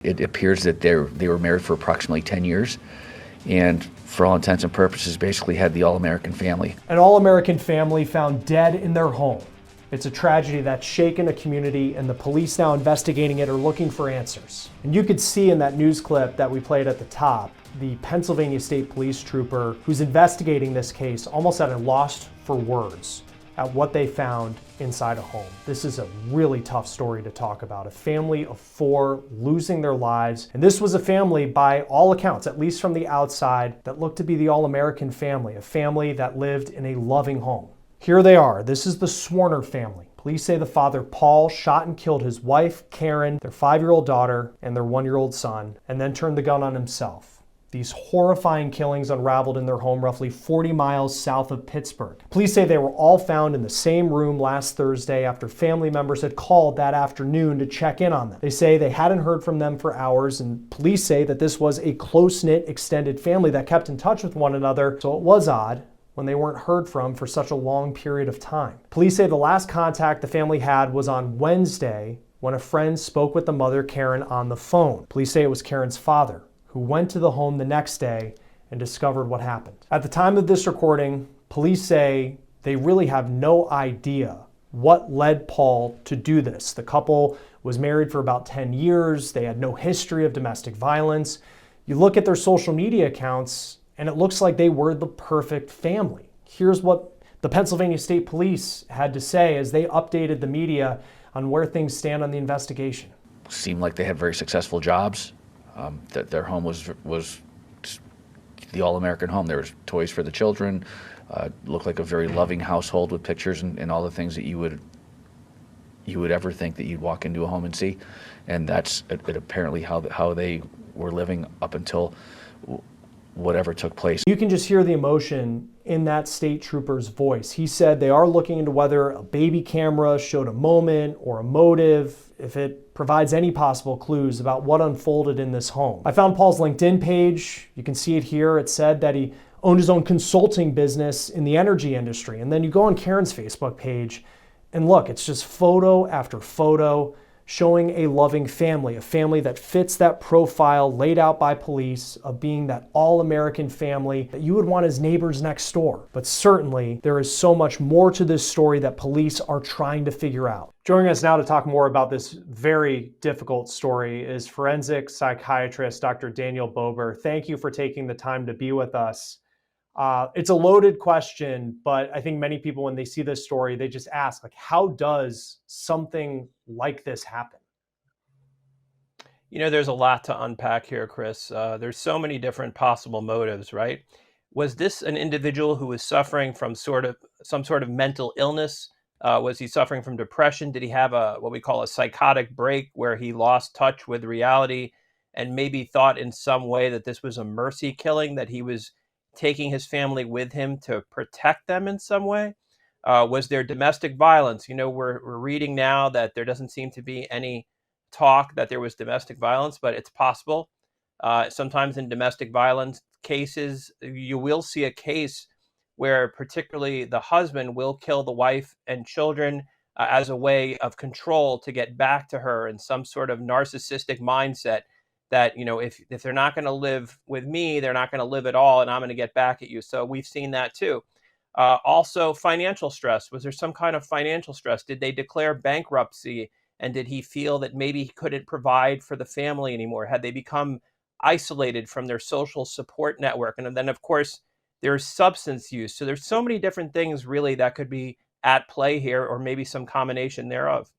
It appears that they were married for approximately 10 years, and for all intents and purposes, basically had the all-American family. An all-American family found dead in their home. It's a tragedy that's shaken a community, and the police now investigating it are looking for answers. And you could see in that news clip that we played at the top, the Pennsylvania State Police trooper who's investigating this case almost at a loss for words at what they found inside a home. This is a really tough story to talk about. A family of 4 losing their lives. And this was a family, by all accounts, at least from the outside, that looked to be the all-American family, a family that lived in a loving home. Here they are. This is the Swarner family. Police say the father, Paul, shot and killed his wife, Karen, their 5-year-old daughter, and their 1-year-old son, and then turned the gun on himself. These horrifying killings unraveled in their home roughly 40 miles south of Pittsburgh. Police say they were all found in the same room last Thursday after family members had called that afternoon to check in on them. They say they hadn't heard from them for hours, and police say that this was a close-knit, extended family that kept in touch with one another, so it was odd when they weren't heard from for such a long period of time. Police say the last contact the family had was on Wednesday when a friend spoke with the mother, Karen, on the phone. Police say it was Karen's father, who went to the home the next day and discovered what happened. At the time of this recording, police say they really have no idea what led Paul to do this. The couple was married for about 10 years. They had no history of domestic violence. You look at their social media accounts, and it looks like they were the perfect family. Here's what the Pennsylvania State Police had to say as they updated the media on where things stand on the investigation. Seemed like they had very successful jobs. That their home was the all-American home. There was toys for the children. Looked like a very loving household with pictures and all the things that you would ever think that you'd walk into a home and see. And that's apparently how they were living up until whatever took place. You can just hear the emotion in that state trooper's voice. He said they are looking into whether a baby camera showed a moment or a motive, if it provides any possible clues about what unfolded in this home. I found Paul's LinkedIn page. You can see it here. It said that he owned his own consulting business in the energy industry. And then you go on Karen's Facebook page and look, it's just photo after photo showing a loving family, a family that fits that profile laid out by police of being that all-American family that you would want as neighbors next door. But certainly, there is so much more to this story that police are trying to figure out. Joining us now to talk more about this very difficult story is forensic psychiatrist Dr. Daniel Bober. Thank you for taking the time to be with us. It's a loaded question, but I think many people, when they see this story, they just ask, like, how does something like this happen? You know, there's a lot to unpack here, Chris. There's so many different possible motives, right? Was this an individual who was suffering from some sort of mental illness? Was he suffering from depression? Did he have what we call a psychotic break where he lost touch with reality and maybe thought in some way that this was a mercy killing, that he was taking his family with him to protect them in some way? Was there domestic violence? You know, we're reading now that there doesn't seem to be any talk that there was domestic violence, but it's possible. Sometimes in domestic violence cases, you will see a case where particularly the husband will kill the wife and children as a way of control to get back to her in some sort of narcissistic mindset that, you know, if they're not going to live with me, they're not going to live at all, and I'm going to get back at you. So we've seen that too. Also, financial stress. Was there some kind of financial stress? Did they declare bankruptcy? And did he feel that maybe he couldn't provide for the family anymore? Had they become isolated from their social support network? And then, of course, there's substance use. So there's so many different things really that could be at play here, or maybe some combination thereof.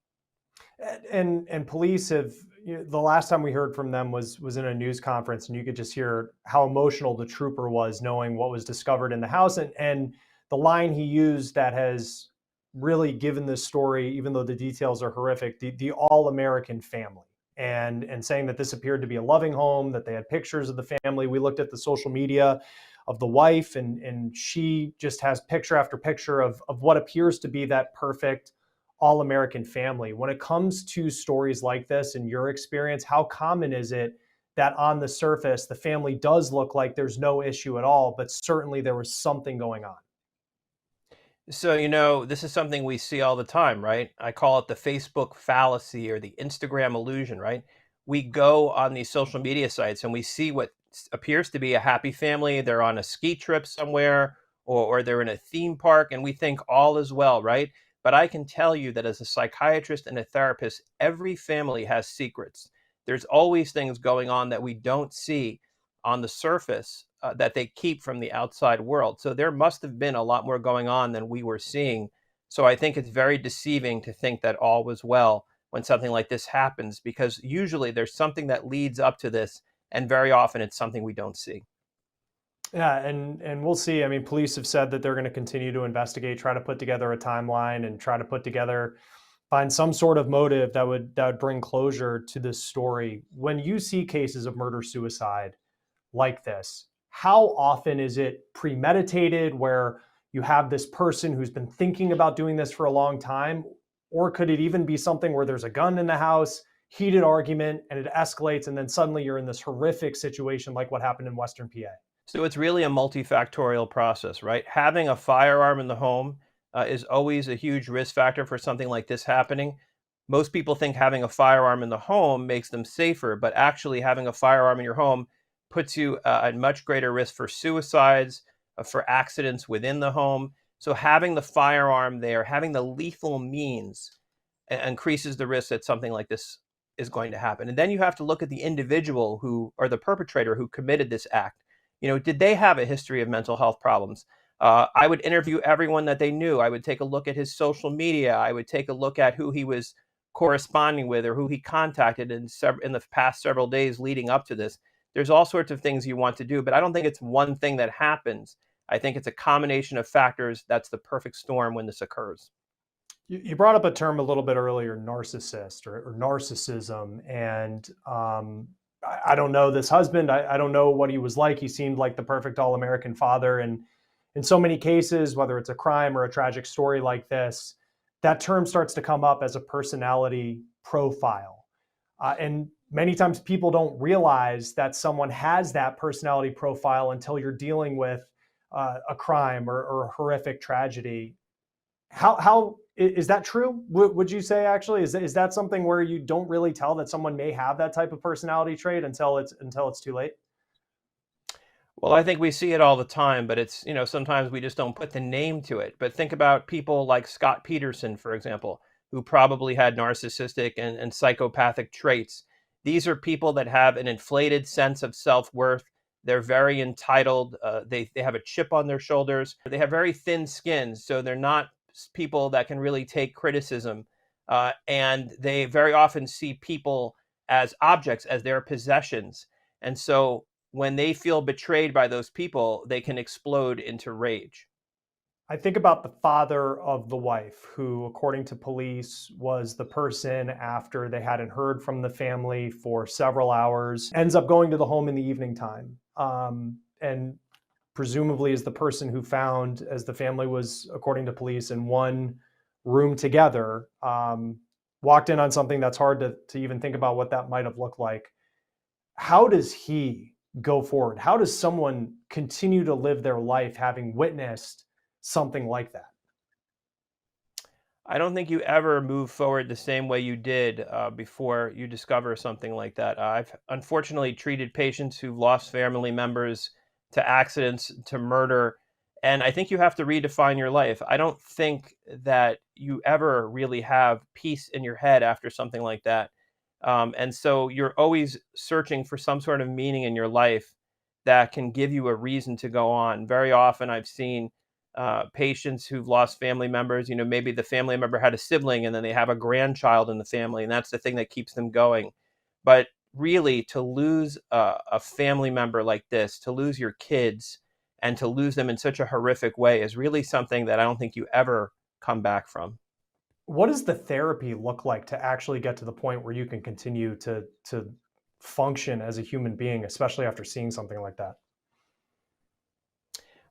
And police have, the last time we heard from them was in a news conference, and you could just hear how emotional the trooper was knowing what was discovered in the house. And the line he used that has really given this story, even though the details are horrific, the all-American family. And saying that this appeared to be a loving home, that they had pictures of the family. We looked at the social media of the wife, and she just has picture after picture of what appears to be that perfect all-American family. When it comes to stories like this, in your experience, how common is it that on the surface, the family does look like there's no issue at all, but certainly there was something going on? So, you know, this is something we see all the time, right? I call it the Facebook fallacy or the Instagram illusion, right? we go on these social media sites and we see what appears to be a happy family. They're on a ski trip somewhere, or they're in a theme park, and we think all is well, right? But I can tell you that as a psychiatrist and a therapist, every family has secrets. There's always things going on that we don't see on the surface, that they keep from the outside world. So there must have been a lot more going on than we were seeing. So I think it's very deceiving to think that all was well when something like this happens, because usually there's something that leads up to this, and very often it's something we don't see. Yeah, and we'll see. I mean, police have said that they're going to continue to investigate, try to put together a timeline, and try to find some sort of motive that would bring closure to this story. When you see cases of murder suicide like this, how often is it premeditated, where you have this person who's been thinking about doing this for a long time? Or could it even be something where there's a gun in the house, heated argument, and it escalates, and then suddenly you're in this horrific situation like what happened in Western PA? So it's really a multifactorial process, right? Having a firearm in the home is always a huge risk factor for something like this happening. Most people think having a firearm in the home makes them safer, but actually having a firearm in your home puts you at much greater risk for suicides, for accidents within the home. So having the firearm there, having the lethal means, increases the risk that something like this is going to happen. And then you have to look at the individual who, or the perpetrator who committed this act. Did they have a history of mental health problems? I would interview everyone that they knew. I would take a look at his social media. I would take a look at who he was corresponding with or who he contacted in the past several days leading up to this. There's all sorts of things you want to do, but I don't think it's one thing that happens. I think it's a combination of factors that's the perfect storm when this occurs. You brought up a term a little bit earlier, narcissist or narcissism. And I don't know this husband. I don't know what he was like. He seemed like the perfect all-American father. And in so many cases, whether it's a crime or a tragic story like this, that term starts to come up as a personality profile. And many times people don't realize that someone has that personality profile until you're dealing with a crime or a horrific tragedy. How is that true? Would you say, actually, is that something where you don't really tell that someone may have that type of personality trait until it's too late? Well, I think we see it all the time, but it's, sometimes we just don't put the name to it. But think about people like Scott Peterson, for example, who probably had narcissistic and psychopathic traits. These are people that have an inflated sense of self-worth. They're very entitled. They have a chip on their shoulders. They have very thin skin, so they're not people that can really take criticism. And they very often see people as objects, as their possessions. And so when they feel betrayed by those people, they can explode into rage. I think about the father of the wife, who, according to police, was the person, after they hadn't heard from the family for several hours, ends up going to the home in the evening time. And presumably is the person who found, as the family was, according to police, in one room together, walked in on something that's hard to even think about what that might have looked like. How does he go forward? How does someone continue to live their life having witnessed something like that? I don't think you ever move forward the same way you did before you discover something like that. I've unfortunately treated patients who've lost family members to accidents, to murder, and I think you have to redefine your life. I don't think that you ever really have peace in your head after something like that. And so you're always searching for some sort of meaning in your life that can give you a reason to go on. Very often I've seen patients who've lost family members. Maybe the family member had a sibling and then they have a grandchild in the family, and that's the thing that keeps them going. But really, to lose a family member like this, to lose your kids and to lose them in such a horrific way, is really something that I don't think you ever come back from. What does the therapy look like to actually get to the point where you can continue to function as a human being, especially after seeing something like that?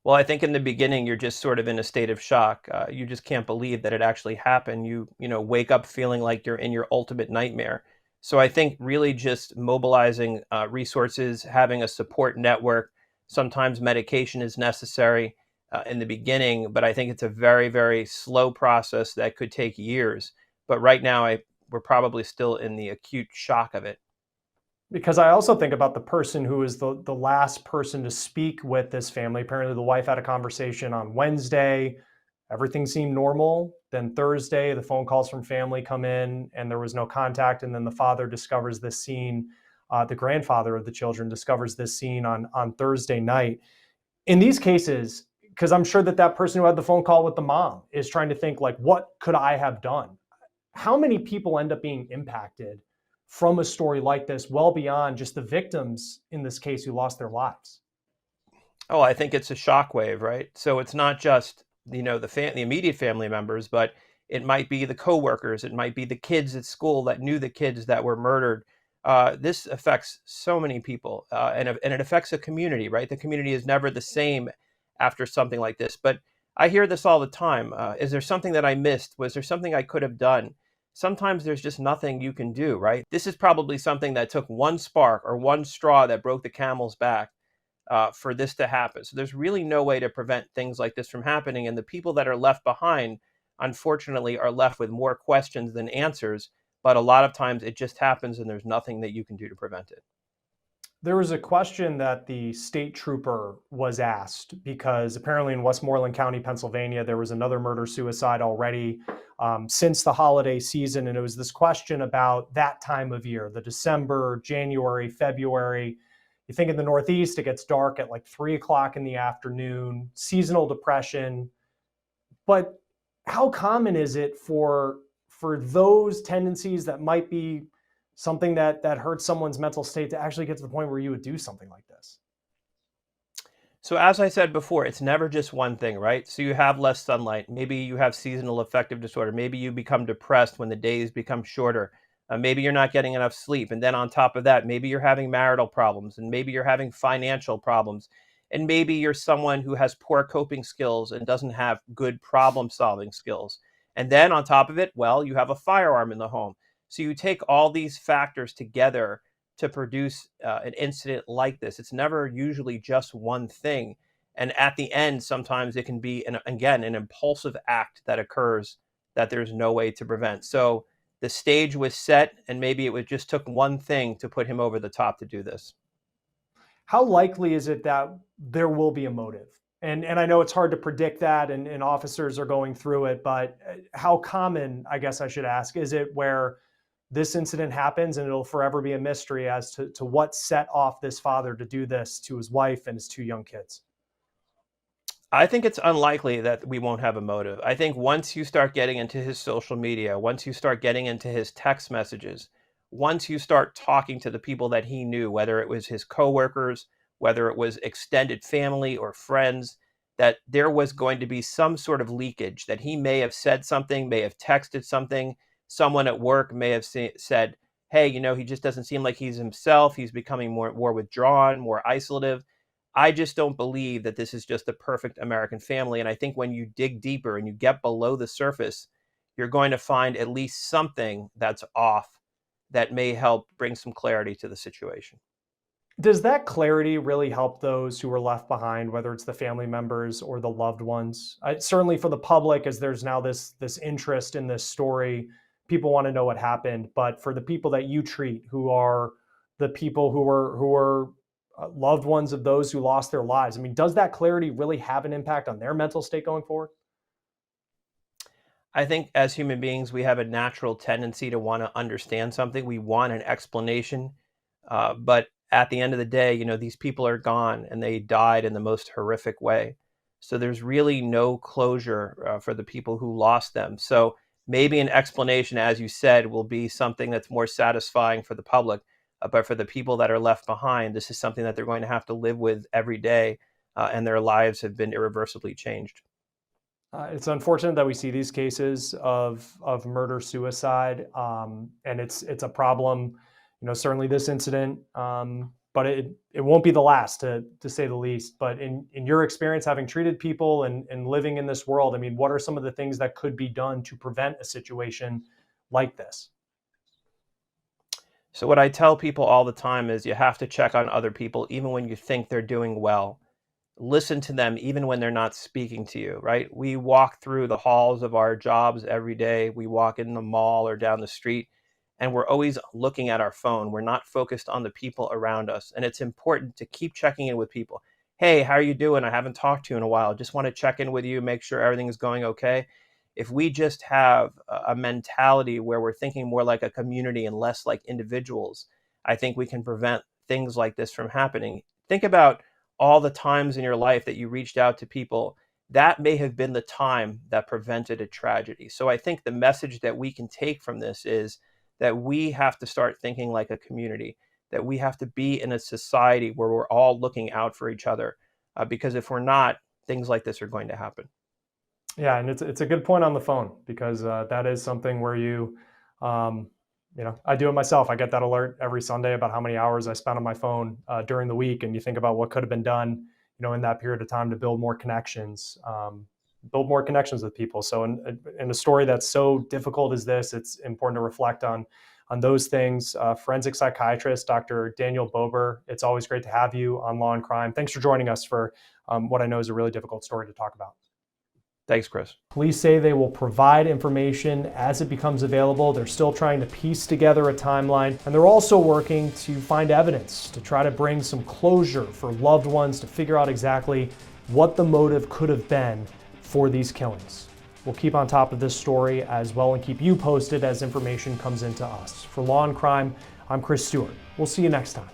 Well, I think in the beginning, you're just sort of in a state of shock. You just can't believe that it actually happened. You wake up feeling like you're in your ultimate nightmare. So I think really just mobilizing resources, having a support network. Sometimes medication is necessary in the beginning, but I think it's a very, very slow process that could take years. But right now, we're probably still in the acute shock of it. Because I also think about the person who is the last person to speak with this family. Apparently, the wife had a conversation on Wednesday. Everything seemed normal. Then Thursday, the phone calls from family come in and there was no contact. And then the father discovers this scene. The grandfather of the children discovers this scene on Thursday night. In these cases, because I'm sure that that person who had the phone call with the mom is trying to think, like, what could I have done? How many people end up being impacted from a story like this, well beyond just the victims in this case who lost their lives? Oh, I think it's a shockwave, right? So it's not just, the immediate family members, but it might be the coworkers, it might be the kids at school that knew the kids that were murdered. This affects so many people, and it affects a community, right? The community is never the same after something like this. But I hear this all the time. Is there something that I missed? Was there something I could have done? Sometimes there's just nothing you can do, right? This is probably something that took one spark or one straw that broke the camel's back for this to happen. So there's really no way to prevent things like this from happening. And the people that are left behind, unfortunately, are left with more questions than answers. But a lot of times it just happens and there's nothing that you can do to prevent it. There was a question that the state trooper was asked because apparently in Westmoreland County, Pennsylvania, there was another murder suicide already since the holiday season. And it was this question about that time of year, the December, January, February. You think in the Northeast, it gets dark at like 3 o'clock in the afternoon, seasonal depression. But how common is it for those tendencies that might be something that hurts someone's mental state to actually get to the point where you would do something like this? So as I said before, it's never just one thing, right? So you have less sunlight. Maybe you have seasonal affective disorder. Maybe you become depressed when the days become shorter. Maybe you're not getting enough sleep. And then on top of that, maybe you're having marital problems and maybe you're having financial problems. And maybe you're someone who has poor coping skills and doesn't have good problem solving skills. And then on top of it, well, you have a firearm in the home. So you take all these factors together to produce an incident like this. It's never usually just one thing. And at the end, sometimes it can be, again, an impulsive act that occurs that there's no way to prevent. So the stage was set, and maybe just took one thing to put him over the top to do this. How likely is it that there will be a motive? And I know it's hard to predict that, and officers are going through it, but how common, I guess I should ask, is it where this incident happens and it'll forever be a mystery as to what set off this father to do this to his wife and his two young kids? I think it's unlikely that we won't have a motive. I think once you start getting into his social media, once you start getting into his text messages, once you start talking to the people that he knew, whether it was his coworkers, whether it was extended family or friends, that there was going to be some sort of leakage, that he may have said something, may have texted something. Someone at work may have said, hey, he just doesn't seem like he's himself. He's becoming more withdrawn, more isolative. I just don't believe that this is just a perfect American family. And I think when you dig deeper and you get below the surface, you're going to find at least something that's off that may help bring some clarity to the situation. Does that clarity really help those who were left behind, whether it's the family members or the loved ones? Certainly for the public, as there's now this interest in this story, people want to know what happened. But for the people that you treat, who are the people who are loved ones of those who lost their lives, I mean, does that clarity really have an impact on their mental state going forward? I think as human beings, we have a natural tendency to want to understand something. We want an explanation. But at the end of the day, these people are gone and they died in the most horrific way. So there's really no closure for the people who lost them. So maybe an explanation, as you said, will be something that's more satisfying for the public. But for the people that are left behind, this is something that they're going to have to live with every day. And their lives have been irreversibly changed. It's unfortunate that we see these cases of murder suicide, and it's a problem. Certainly this incident, but it won't be the last, to say the least. But in your experience, having treated people and living in this world, I mean, what are some of the things that could be done to prevent a situation like this? So what I tell people all the time is you have to check on other people, even when you think they're doing well. Listen to them even when they're not speaking to you, right? We walk through the halls of our jobs every day. We walk in the mall or down the street, and we're always looking at our phone. We're not focused on the people around us. And it's important to keep checking in with people. Hey, how are you doing? I haven't talked to you in a while. Just want to check in with you, make sure everything is going okay. If we just have a mentality where we're thinking more like a community and less like individuals, I think we can prevent things like this from happening. Think about all the times in your life that you reached out to people. That may have been the time that prevented a tragedy. So I think the message that we can take from this is that we have to start thinking like a community, that we have to be in a society where we're all looking out for each other. Because if we're not, things like this are going to happen. Yeah, and it's a good point on the phone, because that is something where I do it myself. I get that alert every Sunday about how many hours I spent on my phone during the week, and you think about what could have been done, in that period of time to build more connections with people. So in a story that's so difficult as this, it's important to reflect on those things. Forensic psychiatrist Dr. Daniel Bober, it's always great to have you on Law and Crime. Thanks for joining us for what I know is a really difficult story to talk about. Thanks, Chris. Police say they will provide information as it becomes available. They're still trying to piece together a timeline, and they're also working to find evidence to try to bring some closure for loved ones, to figure out exactly what the motive could have been for these killings. We'll keep on top of this story as well and keep you posted as information comes into us. For Law and Crime, I'm Chris Stewart. We'll see you next time.